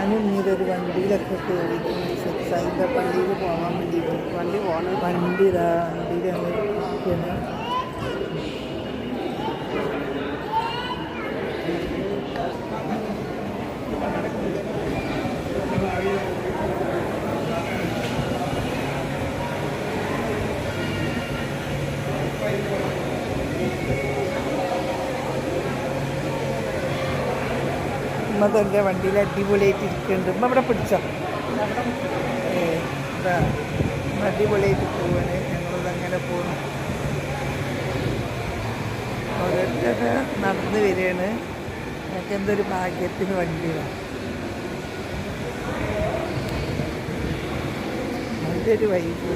ഞാനും ഇതൊരു വണ്ടിയിലൊക്കെ കയറി സൈൻ്റെ പള്ളിയിൽ പോകാൻ വേണ്ടിയിട്ട് വണ്ടി പോകണം. വണ്ടിയിൽ അങ്ങ് ഇരിക്കുന്നു. ഉമ്മ തൻ്റെ വണ്ടിയിൽ അടിപൊളിയായിട്ട് ഇരിക്കുന്നുണ്ട്. ഉമ്മ ഇവിടെ പിടിച്ചോ. ഇതാ അടിപൊളിയായിട്ട് പോവാണ്. ഞങ്ങളിതങ്ങനെ പോകുന്നു. ഓരോരുത്തർ നടന്ന് വരികയാണ്. ഞങ്ങൾക്ക് എന്തൊരു ഭാഗ്യത്തിന് വണ്ടിയാണ്. നല്ലൊരു വൈബ്.